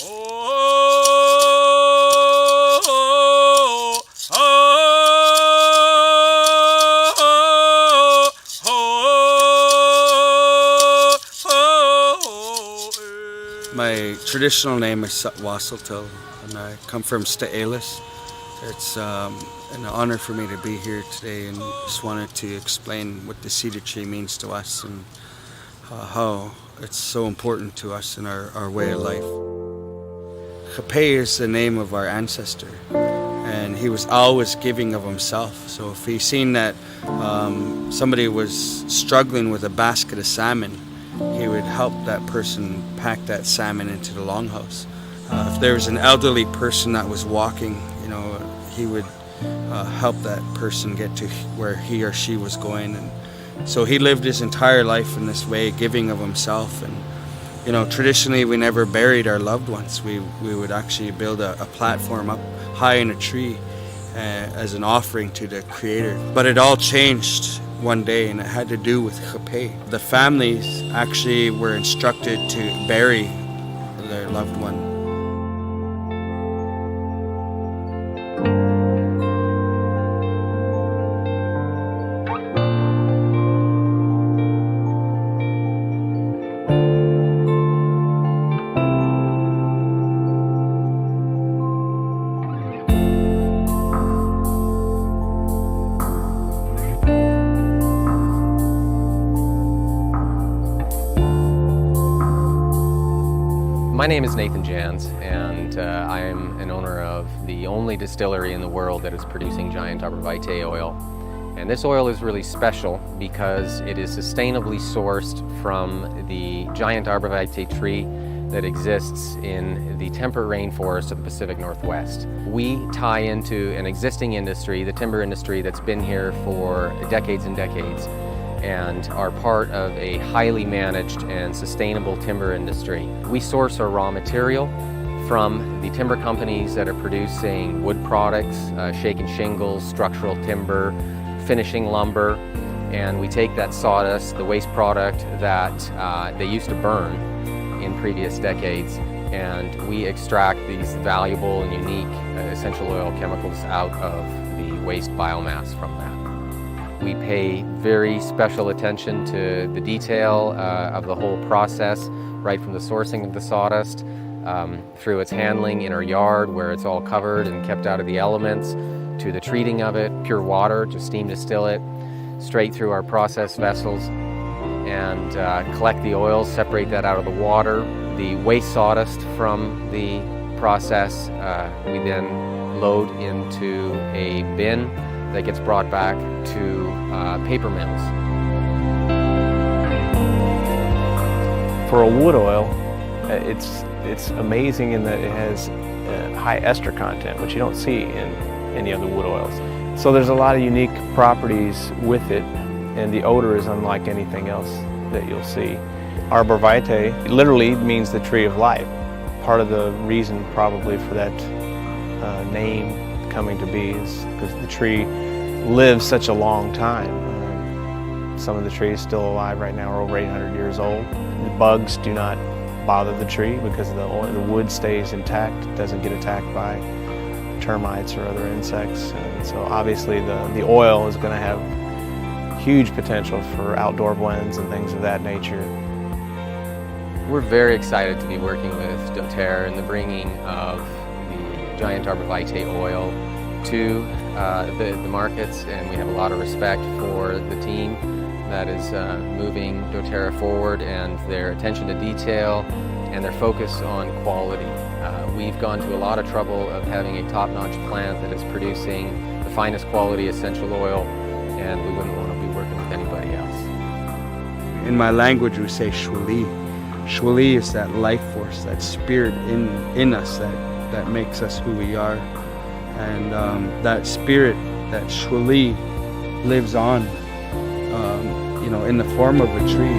My traditional name is Wasseltel, and I come from Sta'elis. It's an honor for me to be here today, and just wanted to explain what the cedar tree means to us and how it's so important to us in our way of life. Chapé is the name of our ancestor, and he was always giving of himself. So if he seen that somebody was struggling with a basket of salmon, he would help that person pack that salmon into the longhouse. If there was an elderly person that was walking, he would help that person get to where he or she was going. And so he lived his entire life in this way, giving of himself. And traditionally we never buried our loved ones. We would actually build a platform up high in a tree as an offering to the Creator. But it all changed one day, and it had to do with chapé. The families actually were instructed to bury their loved one. My name is Nathan Jans, and I am an owner of the only distillery in the world that is producing giant Aborvitae oil. And this oil is really special because it is sustainably sourced from the giant Aborvitae tree that exists in the temperate rainforest of the Pacific Northwest. We tie into an existing industry, the timber industry, that's been here for decades and decades, and are part of a highly managed and sustainable timber industry. We source our raw material from the timber companies that are producing wood products, shaken shingles, structural timber, finishing lumber, and we take that sawdust, the waste product that they used to burn in previous decades, and we extract these valuable and unique essential oil chemicals out of the waste biomass from that. We pay very special attention to the detail of the whole process, right from the sourcing of the sawdust, through its handling in our yard where it's all covered and kept out of the elements, to the treating of it, pure water, just steam distill it, straight through our process vessels, and collect the oil, separate that out of the water. The waste sawdust from the process we then load into a bin that gets brought back to paper mills. For a wood oil, it's amazing in that it has high ester content, which you don't see in any other wood oils. So there's a lot of unique properties with it, and the odor is unlike anything else that you'll see. Arborvitae literally means the tree of life. Part of the reason probably for that name coming to be is because the tree lives such a long time. Some of the trees still alive right now are over 800 years old. The bugs do not bother the tree because the wood stays intact, doesn't get attacked by termites or other insects. And so obviously the oil is going to have huge potential for outdoor blends and things of that nature. We're very excited to be working with doTERRA in the bringing of the giant Aborvitae oil to the markets, and we have a lot of respect for the team that is moving doTERRA forward, and their attention to detail and their focus on quality. We've gone to a lot of trouble of having a top-notch plant that is producing the finest quality essential oil, and we wouldn't want to be working with anybody else. In my language we say shwali. Shwali is that life force, that spirit in us that makes us who we are. And that spirit, that shwali, lives on, in the form of a tree.